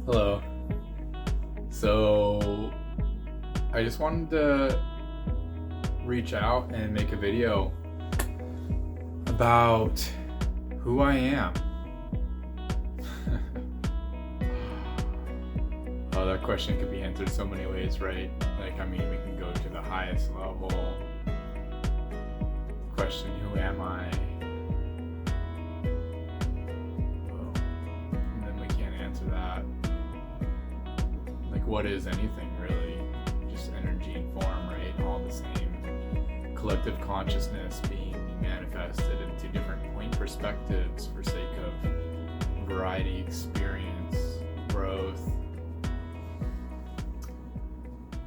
Hello. So, I just wanted to reach out and make a video about who I am. Oh, that question could be answered so many ways, right? We can go to the highest level. Question, who am I? Oh, and then we can't answer that. What is anything really? Just energy and form, right? All the same. Collective consciousness being manifested into different point perspectives for sake of variety, experience, growth.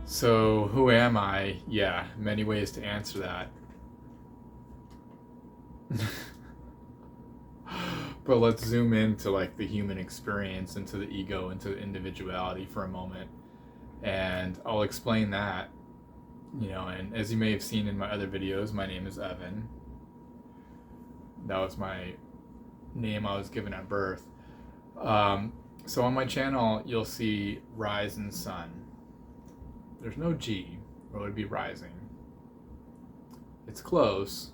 So, who am I? Yeah, many ways to answer that. But let's zoom into the human experience, into the ego, into individuality for a moment, and I'll explain that. And as you may have seen in my other videos, my name is Evan. That was my name I was given at birth. So on my channel, you'll see Risin Son. There's no G, or it would be rising. It's close,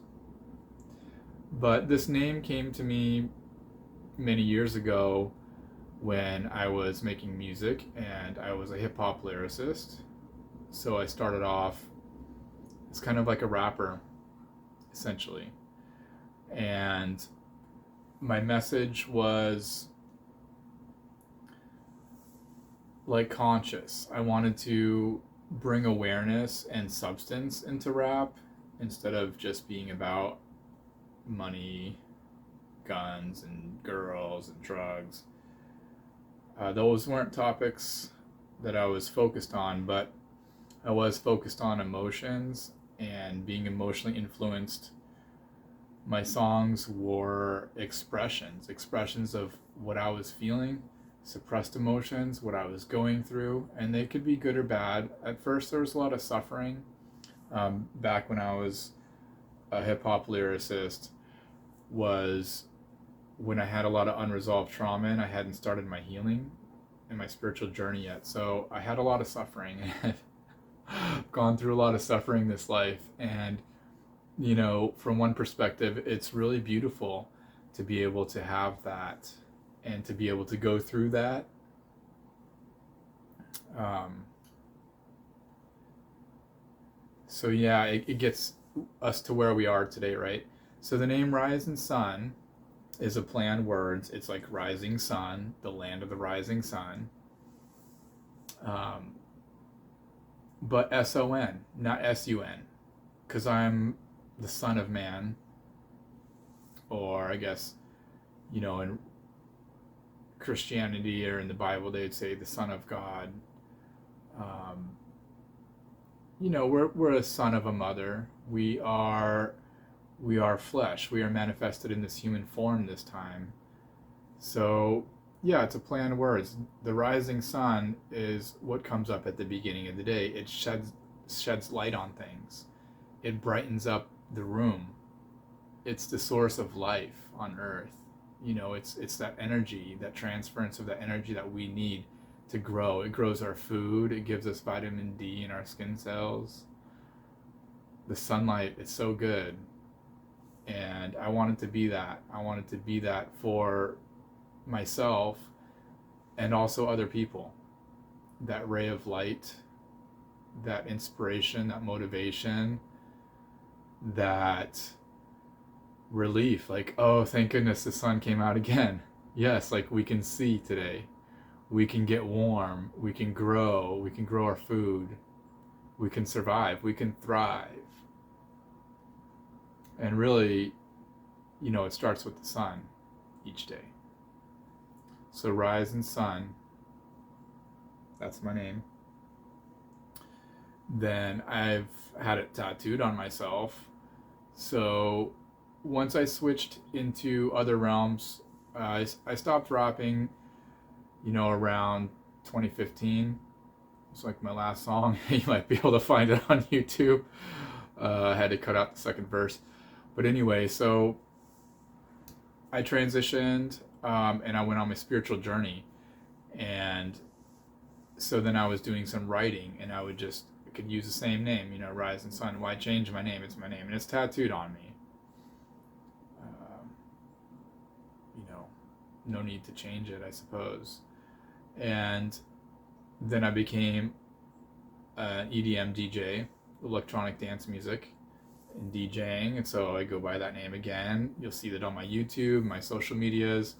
but this name came to me many years ago when I was making music and I was a hip hop lyricist. So I started off as kind of like a rapper, essentially. And my message was conscious. I wanted to bring awareness and substance into rap instead of just being about money, guns, and girls and drugs. Those weren't topics that I was focused on, but I was focused on emotions and being emotionally influenced. My songs were expressions of what I was feeling, suppressed emotions, what I was going through, and they could be good or bad. At first, there was a lot of suffering. Back when I was a hip hop lyricist, was when I had a lot of unresolved trauma and I hadn't started my healing and my spiritual journey yet. So I had a lot of suffering. I've gone through a lot of suffering this life. And, from one perspective, it's really beautiful to be able to have that and to be able to go through that. So yeah, it gets us to where we are today, right? So the name Risin Son is a play on words. It's like rising sun, the land of the rising sun. But S-O-N, not S-U-N, because I'm the son of man, or I guess, in Christianity or in the Bible, they'd say the son of God. We're a son of a mother. We are flesh. We are manifested in this human form this time. So yeah, it's a play on words. The rising sun is what comes up at the beginning of the day. It sheds light on things. It brightens up the room. It's the source of life on earth. It's that energy, that transference of that energy that we need to grow. It grows our food. It gives us vitamin D in our skin cells. The sunlight is so good. And I wanted to be that. I wanted to be that for myself and also other people. That ray of light, that inspiration, that motivation, that relief. Oh, thank goodness the sun came out again. Yes, we can see today. We can get warm. We can grow. We can grow our food. We can survive. We can thrive. And really, it starts with the sun each day. So Risin Son, that's my name. Then I've had it tattooed on myself. So once I switched into other realms, I stopped rapping, around 2015. It's my last song. You might be able to find it on YouTube. I had to cut out the second verse. But anyway, so I transitioned and I went on my spiritual journey. And so then I was doing some writing, and I could use the same name, Risin Son. Why change my name? It's my name, and it's tattooed on me. Um, no need to change it, I suppose. And then I became an EDM DJ, electronic dance music, and DJing, and so I go by that name again. You'll see that on my YouTube, my social medias.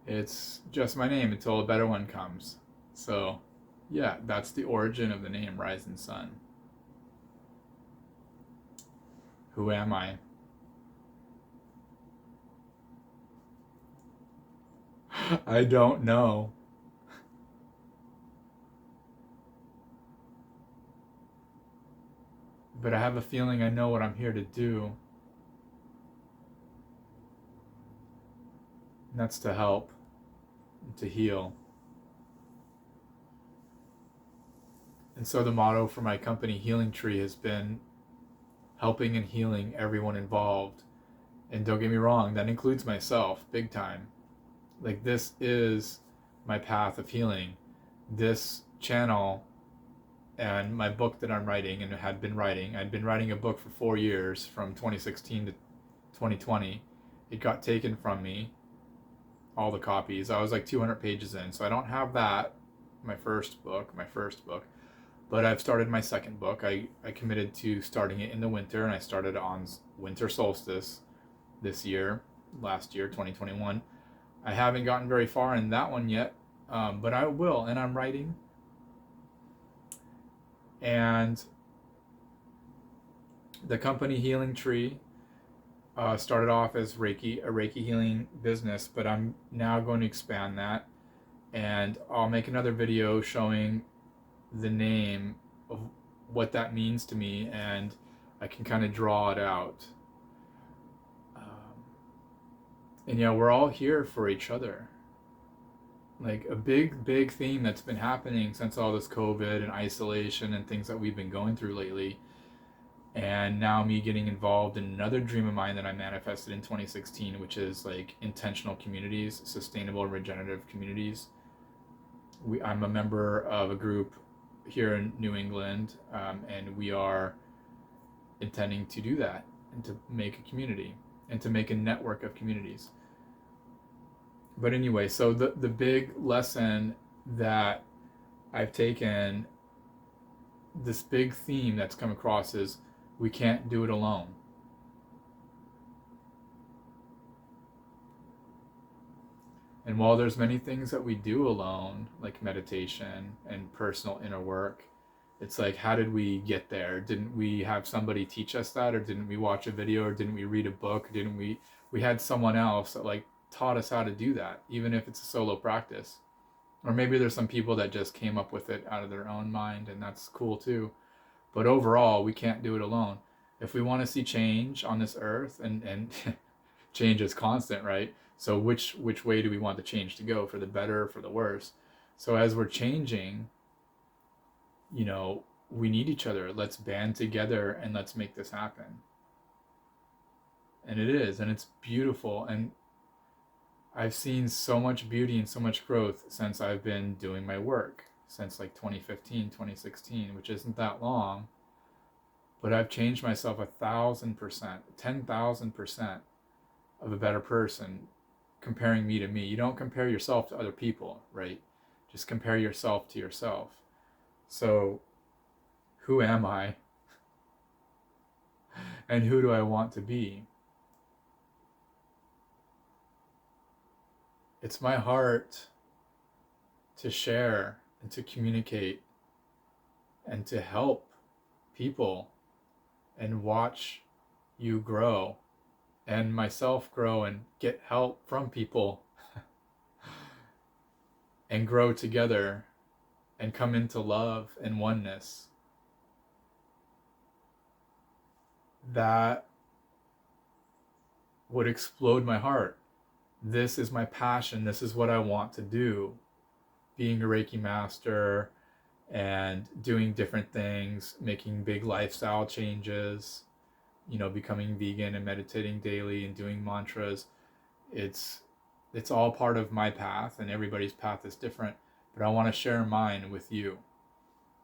It's just my name until a better one comes. So, yeah, that's the origin of the name Risin Son. Who am I? I don't know. But I have a feeling I know what I'm here to do. And that's to help, to heal. And so the motto for my company, Healing Tree, has been helping and healing everyone involved. And don't get me wrong, that includes myself, big time. Like, this is my path of healing. This channel and my book that I'm writing and had been writing, I'd been writing a book for 4 years, from 2016 to 2020. It got taken from me, all the copies. I was like 200 pages in, so I don't have that, my first book. But I've started my second book. I committed to starting it in the winter, and I started on winter solstice this year, last year, 2021. I haven't gotten very far in that one yet, but I will, and I'm writing. And the company Healing Tree started off as a Reiki healing business, but I'm now going to expand that, and I'll make another video showing the name of what that means to me, and I can kind of draw it out. And we're all here for each other. Like, a big theme that's been happening since all this COVID and isolation and things that we've been going through lately, and now me getting involved in another dream of mine that I manifested in 2016, which is like intentional communities, sustainable and regenerative communities. I'm a member of a group here in New England, and we are intending to do that, and to make a community, and to make a network of communities. But anyway, so the big lesson that I've taken, this big theme that's come across, is we can't do it alone. And while there's many things that we do alone, like meditation and personal inner work, it's like, how did we get there? Didn't we have somebody teach us that? Or didn't we watch a video? Or didn't we read a book? Didn't we had someone else that like taught us how to do that, even if it's a solo practice. Or maybe there's some people that just came up with it out of their own mind, and that's cool too. But overall, we can't do it alone. If we want to see change on this earth, and change is constant, right? So which way do we want the change to go? For the better, for the worse? So as we're changing, we need each other. Let's band together and let's make this happen. And it is, and it's beautiful. And I've seen so much beauty and so much growth since I've been doing my work, since like 2015, 2016, which isn't that long. But I've changed myself 1,000%, 10,000% of a better person, comparing me to me. You don't compare yourself to other people, right? Just compare yourself to yourself. So, who am I? And who do I want to be? It's my heart to share and to communicate and to help people and watch you grow and myself grow and get help from people and grow together and come into love and oneness. That would explode my heart. This is my passion. This is what I want to do. Being a Reiki master and doing different things, making big lifestyle changes, becoming vegan and meditating daily and doing mantras. It's it's all part of my path, and everybody's path is different, but I want to share mine with you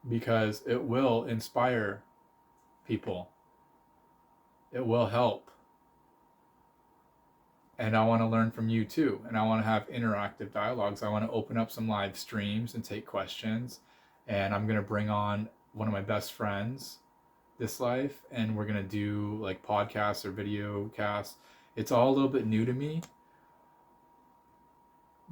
because it will inspire people. It will help. And I want to learn from you too. And I want to have interactive dialogues. I want to open up some live streams and take questions. And I'm going to bring on one of my best friends this life, and we're going to do like podcasts or video casts. It's all a little bit new to me,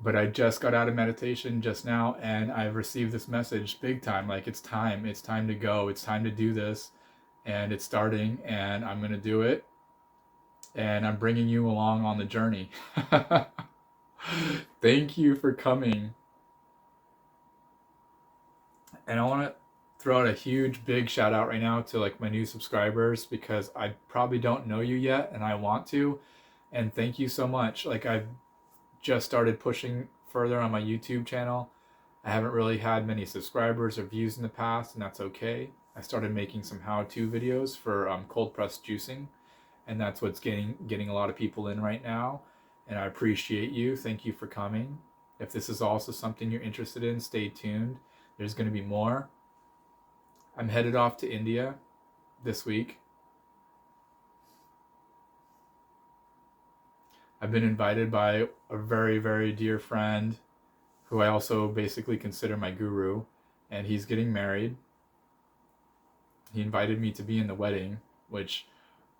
but I just got out of meditation just now, and I've received this message big time. Like, it's time to go. It's time to do this, and it's starting, and I'm going to do it. And I'm bringing you along on the journey. Thank you for coming. And I want to throw out a huge big shout out right now to like my new subscribers, because I probably don't know you yet and I want to. And thank you so much. Like, I've just started pushing further on my YouTube channel. I haven't really had many subscribers or views in the past, and that's okay. I started making some how-to videos for cold pressed juicing, and that's what's getting a lot of people in right now. And I appreciate you. Thank you for coming. If this is also something you're interested in, stay tuned. There's going to be more. I'm headed off to India this week. I've been invited by a very, very dear friend who I also basically consider my guru, and he's getting married. He invited me to be in the wedding, which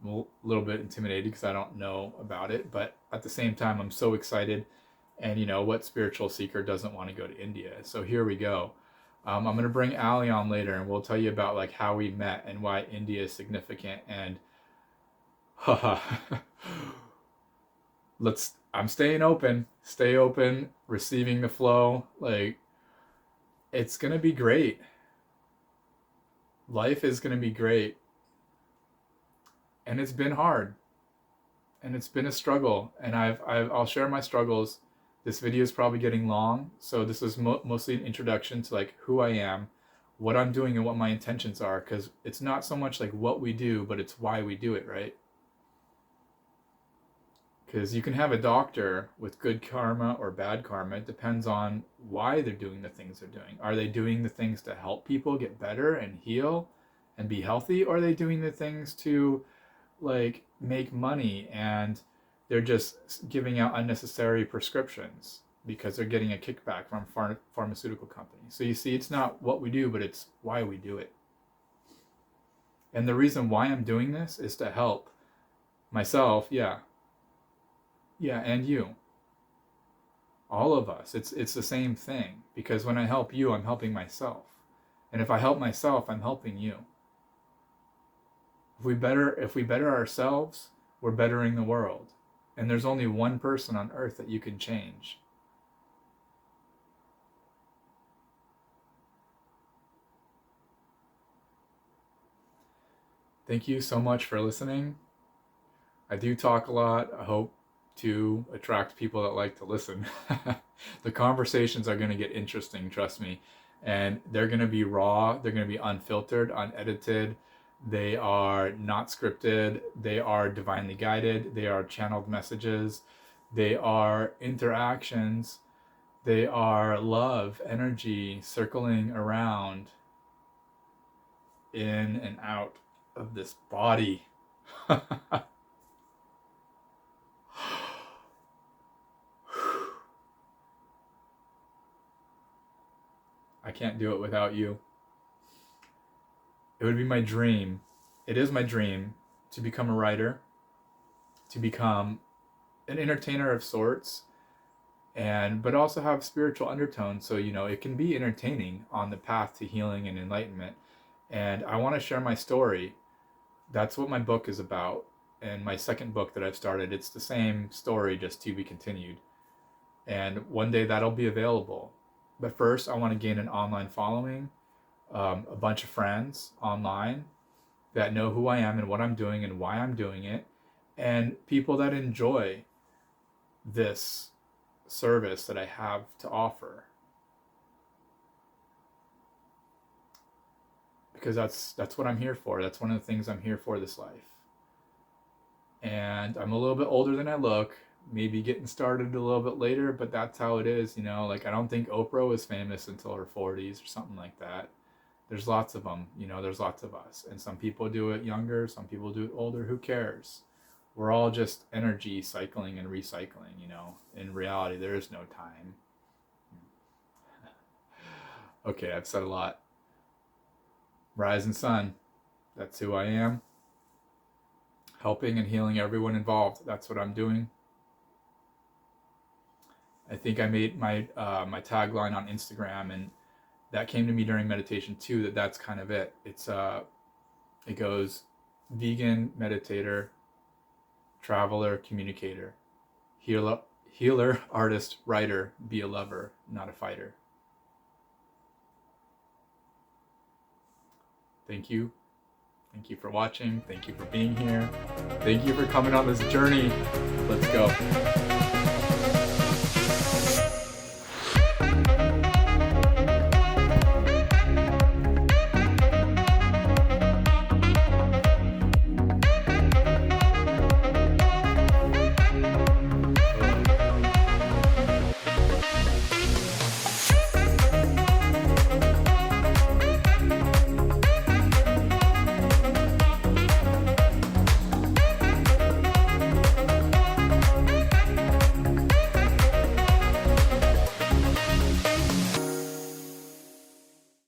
I'm a little bit intimidated because I don't know about it, but at the same time, I'm so excited. And you know, what spiritual seeker doesn't want to go to India? So here we go. I'm going to bring Ali on later, and we'll tell you about like how we met and why India is significant. And I'm staying open, stay open, receiving the flow. Like, it's going to be great. Life is going to be great. And it's been hard. And it's been a struggle. And I'll share my struggles. This video is probably getting long, so this is mostly an introduction to like who I am, what I'm doing, and what my intentions are, because it's not so much like what we do, but it's why we do it, right? Because you can have a doctor with good karma or bad karma. It depends on why they're doing the things they're doing. Are they doing the things to help people get better and heal and be healthy? Or are they doing the things to like make money, and they're just giving out unnecessary prescriptions because they're getting a kickback from pharmaceutical companies? So you see, it's not what we do, but it's why we do it. And the reason why I'm doing this is to help myself, yeah, and you. All of us. It's the same thing, because when I help you, I'm helping myself. And if I help myself, I'm helping you. If we better ourselves, we're bettering the world. And there's only one person on earth that you can change. Thank you so much for listening. I do talk a lot. I hope to attract people that like to listen. The conversations are going to get interesting, trust me. And they're going to be raw. They're going to be unfiltered, unedited. They are not scripted. They are divinely guided. They are channeled messages. They are interactions. They are love, energy circling around in and out of this body. I can't do it without you. It would be my dream. It is my dream to become a writer, to become an entertainer of sorts, but also have spiritual undertones. So, you know, it can be entertaining on the path to healing and enlightenment. And I want to share my story. That's what my book is about. And my second book that I've started, it's the same story, just to be continued. And one day that'll be available. But first, I want to gain an online following, a bunch of friends online that know who I am and what I'm doing and why I'm doing it, and people that enjoy this service that I have to offer. Because that's what I'm here for. That's one of the things I'm here for this life. And I'm a little bit older than I look, maybe getting started a little bit later, but that's how it is, you know. Like, I don't think Oprah was famous until her 40s or something like that. There's lots of them, you know, there's lots of us. And some people do it younger, some people do it older. Who cares? We're all just energy cycling and recycling, you know. In reality, there is no time. Okay, I've said a lot. Risin Son, that's who I am. Helping and healing everyone involved. That's what I'm doing. I think I made my my tagline on Instagram, and that came to me during meditation too. That's kind of it. It goes vegan, meditator, traveler, communicator, healer, artist, writer. Be a lover, not a fighter. Thank you. Thank you for watching. Thank you for being here. Thank you for coming on this journey. Let's go.